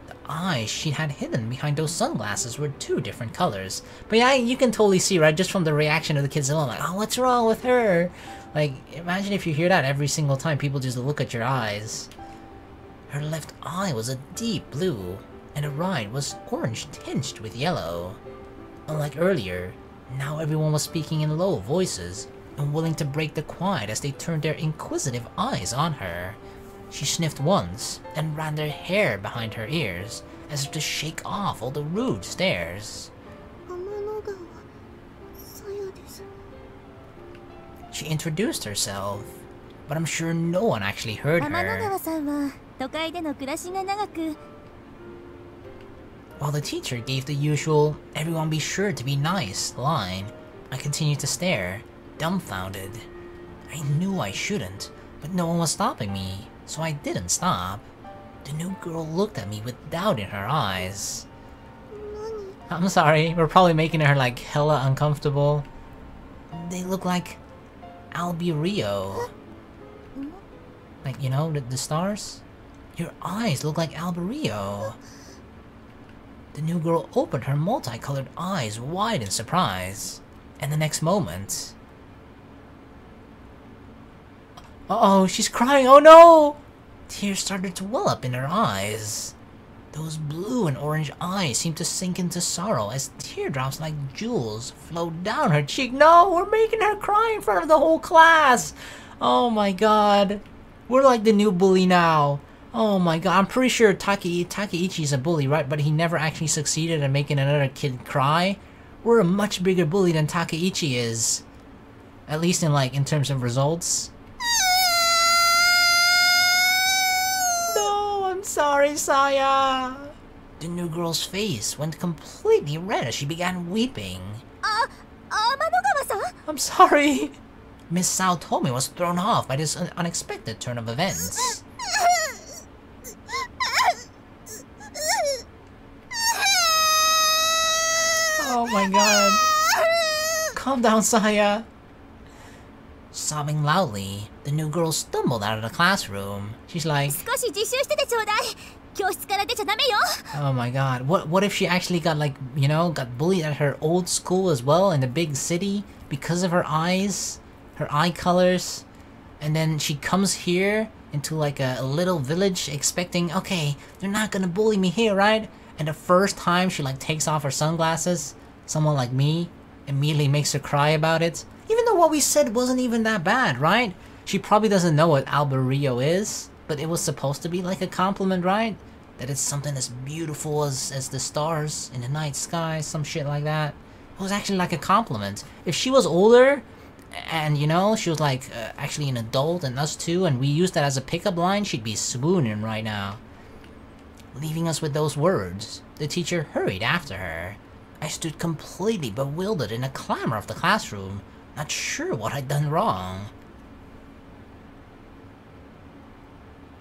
The eyes she had hidden behind those sunglasses were two different colors. But yeah, you can totally see, right? Just from the reaction of the kids alone, like, oh, what's wrong with her? Like, imagine if you hear that every single time people just look at your eyes. Her left eye was a deep blue, and her right was orange tinged with yellow. Unlike earlier, now everyone was speaking in low voices, unwilling to break the quiet as they turned their inquisitive eyes on her. She sniffed once, and ran their hair behind her ears, as if to shake off all the rude stares.
天の川さやです。
She introduced herself, but I'm sure no one actually heard
天の
her.
川さんは都会での暮らしが長く。
While the teacher gave the usual, everyone be sure to be nice line, I continued to stare, dumbfounded. I knew I shouldn't, but no one was stopping me, so I didn't stop. The new girl looked at me with doubt in her eyes. I'm sorry, we're probably making her like hella uncomfortable. They look like Alberio. Like, you know, the stars? Your eyes look like Alberio. The new girl opened her multicolored eyes wide in surprise. And the next moment... Uh-oh, she's crying, oh no! Tears started to well up in her eyes. Those blue and orange eyes seemed to sink into sorrow as teardrops like jewels flowed down her cheek. No, we're making her cry in front of the whole class! Oh my god. We're like the new bully now. Oh my god, I'm pretty sure Takeichi's a bully, right? But he never actually succeeded in making another kid cry. We're a much bigger bully than Takeichi is. At least in terms of results. No, I'm sorry, Saya. The new girl's face went completely red as she began weeping.
天の川さん？
I'm sorry. Miss Saotome was thrown off by this unexpected turn of events. Oh my god. Calm down, Saya. Sobbing loudly, the new girl stumbled out of the classroom. She's like,
少し自習しててちょうだい。教室から出ちゃダメよ。
oh my god, what if she actually got like, you know, got bullied at her old school as well in the big city because of her eyes, her eye colors, and then she comes here into like a little village expecting, okay, they're not gonna bully me here, right? And the first time she like takes off her sunglasses, someone like me immediately makes her cry about it. Even though what we said wasn't even that bad, right? She probably doesn't know what Alberio is, but it was supposed to be like a compliment, right? That it's something as beautiful as the stars in the night sky, some shit like that. It was actually like a compliment. If she was older, and you know, she was like actually an adult and us too, and we used that as a pickup line, she'd be swooning right now. Leaving us with those words, the teacher hurried after her. I stood completely bewildered in the clamor of the classroom, not sure what I'd done wrong.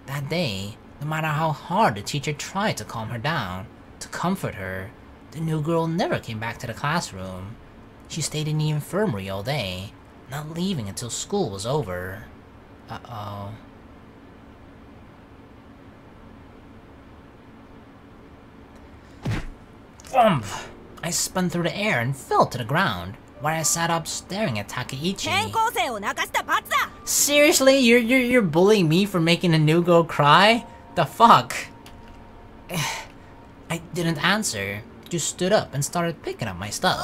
That day, no matter how hard the teacher tried to calm her down, to comfort her, the new girl never came back to the classroom. She stayed in the infirmary all day, not leaving until school was over. Uh-oh. Thump! I spun through the air and fell to the ground, where I sat up staring at Takeichi.
転校生を泣かした罰だ。
Seriously? You're bullying me for making a new girl cry? The fuck? I didn't answer, just stood up and started picking up my stuff.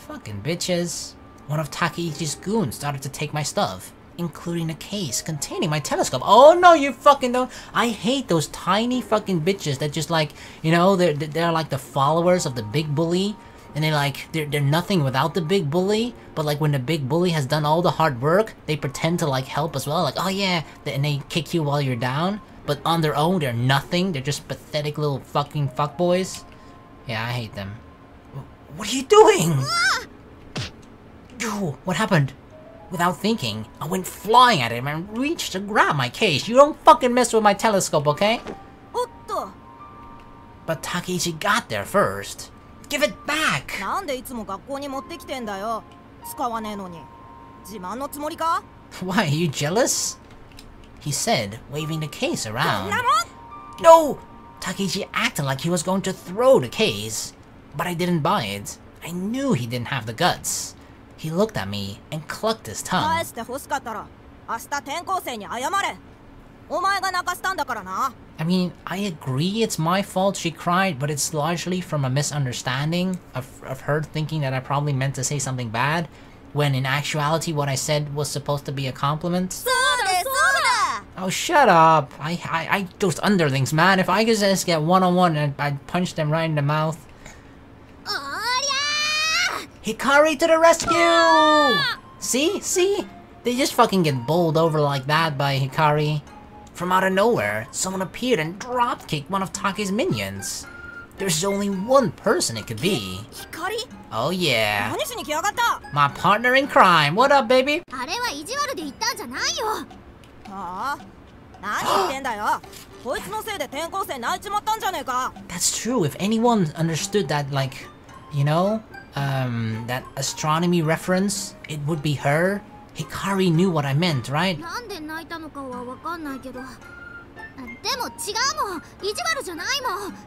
Fucking bitches. One of Takeichi's goons started to take my stuff, including a case containing my telescope. Oh no, you fucking don't. I hate those tiny fucking bitches that just like, you know, they're like the followers of the big bully. And they're nothing without the big bully, but like when the big bully has done all the hard work, they pretend to like help as well, like, oh yeah, and they kick you while you're down, but on their own, they're nothing, they're just pathetic little fucking fuckboys. Yeah, I hate them. What are you doing? Yo, what happened? Without thinking, I went flying at him and reached to grab my case. You don't fucking mess with my telescope, okay?
おっと。
But Takeichi got there first. Give it back!
なんでいつも学校に持ってきてんだよ。使わねえのに。自慢のつもりか？
Why, are you jealous? He said, waving the case
そん
around.
なもん？
No! Takeichi acted like he was going to throw the case. But I didn't buy it. I knew he didn't have the guts. He looked at me and clucked his
返
tongue.
して欲しかったら明日転校生に謝れ。お前が泣かしたんだからな。
I mean, I agree it's my fault she cried, but it's largely from a misunderstanding of her thinking that I probably meant to say something bad, when in actuality what I said was supposed to be a compliment.
そうだそうだ。
Oh, shut up! I those underlings, man. If I could just get one-on-one, I'd punch them right in the mouth.
おりゃ
Hikari to the rescue! See? They just fucking get bowled over like that by Hikari. From out of nowhere, someone appeared and drop-kicked one of Take's minions. There's only one person it could be.
光？
Oh yeah,
何しに来やがった？
my partner in crime. What up, baby?
あれは意地悪で言ったんじゃないよ。
はあ？何言ってんだよ。こいつのせいで転校生泣いちまったんじゃねえか。
That's true. If anyone understood that, like, you know, that astronomy reference, it would be her. Hikari knew what I meant, right?
なんで泣いたのかはわかんないけど。でも違うもん。意地悪じゃないもん。ね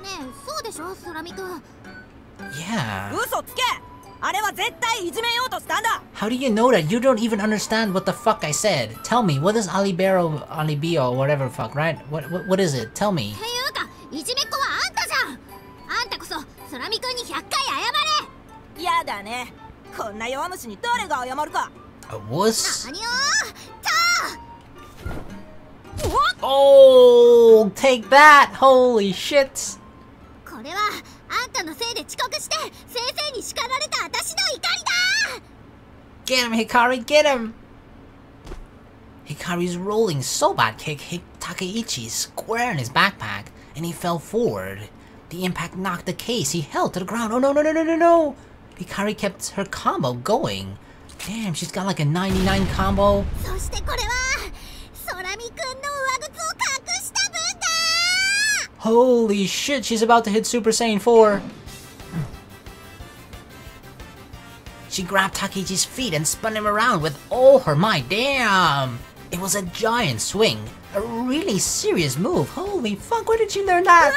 え、そうでしょ、空見くん。
Yeah.
嘘つけ。あれは絶対いじめようとしたんだ。
How do you know that? You don't even understand what the fuck I said. Tell me, what is Alibio, whatever fuck, right? What is it? Tell me.
っていうか、いじめっ子はあんたじゃん。あんたこそ空見くんに100回謝れ。
やだね。こんな弱虫に誰が謝るか。
A wuss?
何よ
Oh, take that! Holy shit!
これはあんたのせいで遅刻して先生に叱られた私の怒りだ。
Get him, Hikari, get him! Hikari's rolling sobat kick hit Takeichi square in his backpack, and he fell forward. The impact knocked the case he held to the ground. Oh no! Hikari kept her combo going. Damn, she's got like a 99 combo.
そしてこれは空見くんの上靴を隠した分だ。
Holy shit, she's about to hit Super Saiyan 4. She grabbed Takeichi's feet and spun him around with all her might. Damn! It was a giant swing. A really serious move. Holy fuck, where did she learn that?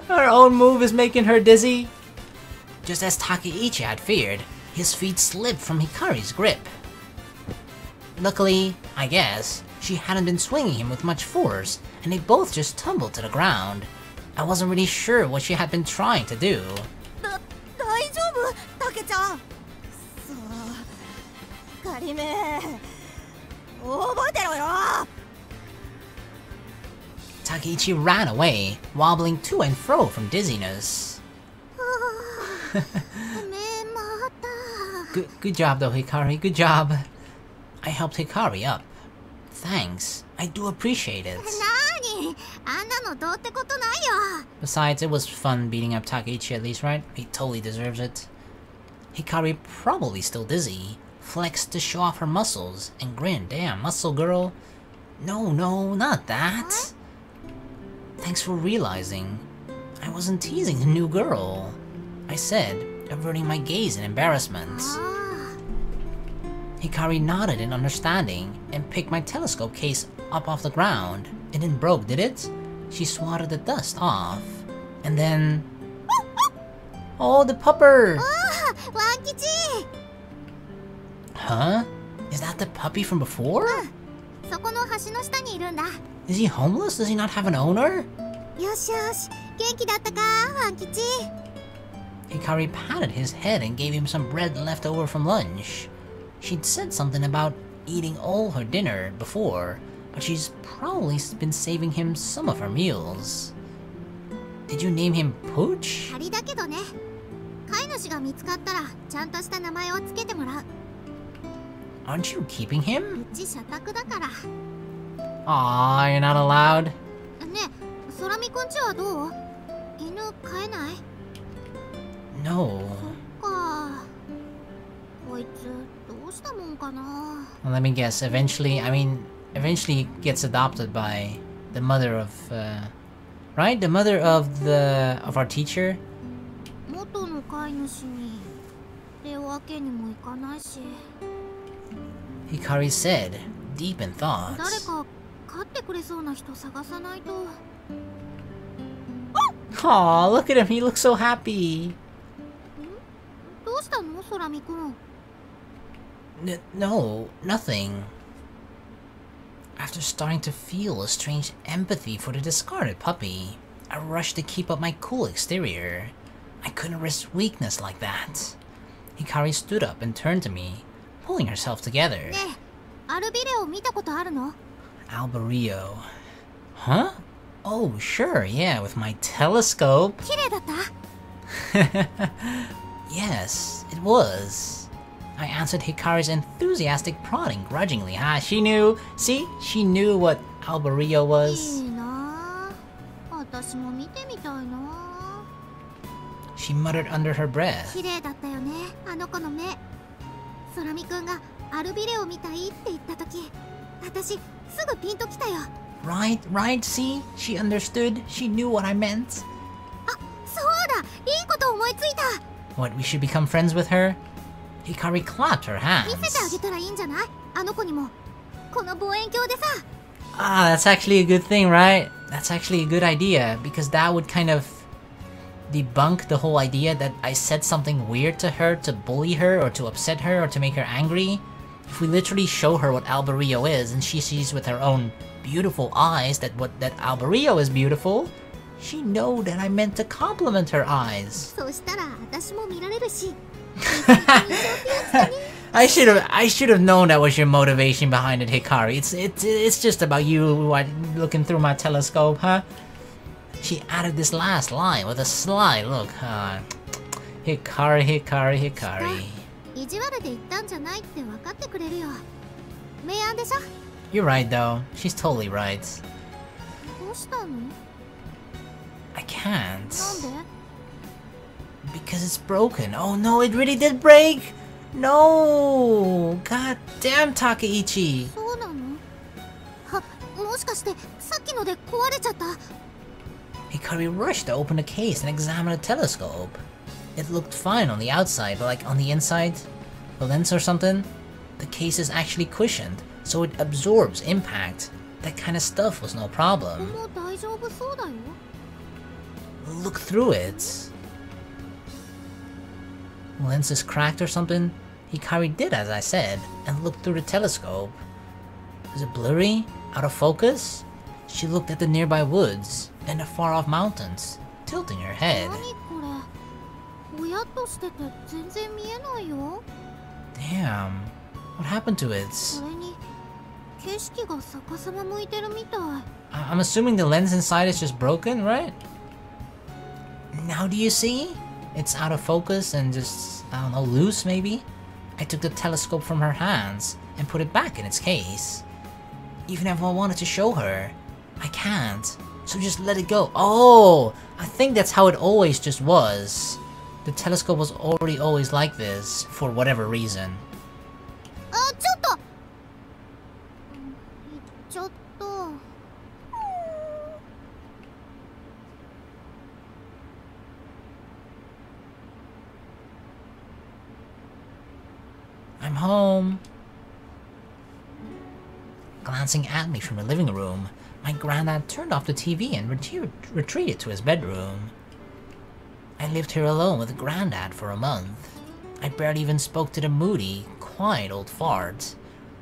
Her own move is making her dizzy. Just as Takeichi had feared, his feet slipped from Hikari's grip. Luckily, I guess, she hadn't been swinging him with much force, and they both just tumbled to the ground. I wasn't really sure what she had been trying to do.
大丈夫タケちゃん。そう。仮目。覚えてろよ。
Takeichi ran away, wobbling to and fro from dizziness. Good job though, Hikari, good job. I helped Hikari up. Thanks, I do appreciate it. Besides, it was fun beating up Takeichi at least, right? He totally deserves it. Hikari, probably still dizzy, flexed to show off her muscles and grinned. Damn, muscle girl. No, not that. Thanks for realizing. I wasn't teasing the new girl, I said, averting my gaze in embarrassment. Hikari nodded in understanding and picked my telescope case up off the ground. It didn't broke, did it? She swatted the dust off. And then... Oh, the pupper! Huh? Is that the puppy from before? Is he homeless? Does he not have an owner? Hikari patted his head and gave him some bread left over from lunch. She'd said something about eating all her dinner before, but she's probably been saving him some of her meals. Did you name him Pooch? Aren't you keeping him? Aw, you're not allowed? No. Well, let me guess, eventually he gets adopted by the mother of, right? The mother of our teacher? Hikari said, deep in thoughts. Aw, look at him, he looks so happy. No, nothing. After starting to feel a strange empathy for the discarded puppy, I rushed to keep up my cool exterior. I couldn't risk weakness like that. Hikari stood up and turned to me, pulling herself together. Alberio. Huh? Oh, sure, yeah, with my telescope. Yes, it was. I answered Hikari's enthusiastic prodding grudgingly. Ah, she knew. See? She knew what Alberio was. She muttered under her breath. Right, see? She understood. She knew what I meant. What, we should become friends with her? Hikari clapped her hands. Ah, that's actually a good thing, right? That's actually a good idea, because that would kind of debunk the whole idea that I said something weird to her to bully her or to upset her or to make her angry. If we literally show her what Alberio is and she sees with her own beautiful eyes that Alberio is beautiful, she know that I meant to compliment her eyes. I should have known that was your motivation behind it, Hikari. It's just about you looking through my telescope, huh? She added this last line with a sly look. Hikari. You're right though. She's totally right. I can't. Because it's broken. Oh no, it really did break! No! God damn, Takeichi!
ので壊れちゃった。
Hikari rushed to open the case and examine the telescope. It looked fine on the outside, but like on the inside, the lens or something, the case is actually cushioned, so it absorbs impact. That kind of stuff was no
ここ
problem.
も大丈夫そうだよ。
Look through it. The lens is cracked or something? Hikari did as I said, and looked through the telescope. Was it blurry? Out of focus? She looked at the nearby woods, and the far-off mountains, tilting her head.
何これ。ぼやっとしてて全然見えないよ。
Damn. What happened to it?
それに景色が逆さま向いてるみたい。
I'm assuming the lens inside is just broken, right? Now do you see? It's out of focus and just, I don't know, loose maybe? I took the telescope from her hands and put it back in its case. Even if I wanted to show her, I can't. So just let it go. Oh, I think that's how it always just was. The telescope was already always like this, for whatever reason.
あ、ちょっと。ちょっと。
I'm home. Glancing at me from the living room, my granddad turned off the TV and retreated to his bedroom. I lived here alone with Granddad for a month. I barely even spoke to the moody, quiet old fart.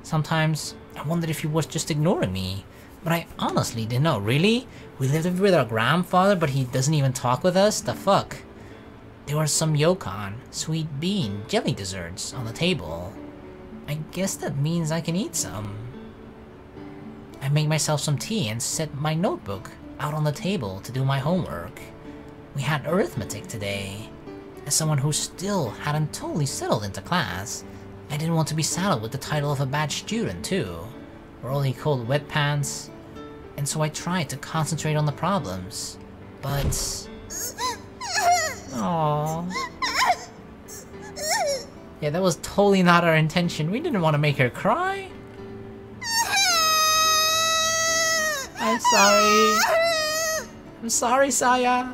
Sometimes I wondered if he was just ignoring me, but I honestly didn't know. Really? We lived with our grandfather, but he doesn't even talk with us? The fuck? There were some yokon, sweet bean, jelly desserts on the table. I guess that means I can eat some. I made myself some tea and set my notebook out on the table to do my homework. We had arithmetic today. As someone who still hadn't totally settled into class, I didn't want to be saddled with the title of a bad student too, or all he called wet pants, and so I tried to concentrate on the problems, but... Aww. Yeah, that was totally not our intention. We didn't want to make her cry. I'm sorry. I'm sorry, Saya.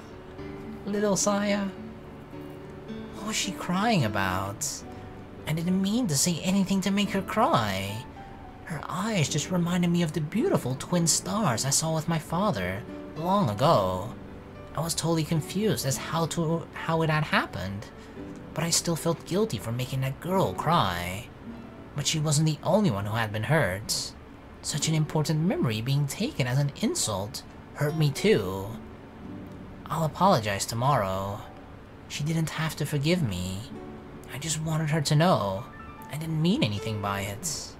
Little Saya. What was she crying about? I didn't mean to say anything to make her cry. Her eyes just reminded me of the beautiful twin stars I saw with my father long ago. I was totally confused as how it had happened, but I still felt guilty for making that girl cry. But she wasn't the only one who had been hurt. Such an important memory being taken as an insult hurt me too. I'll apologize tomorrow. She didn't have to forgive me. I just wanted her to know I didn't mean anything by it.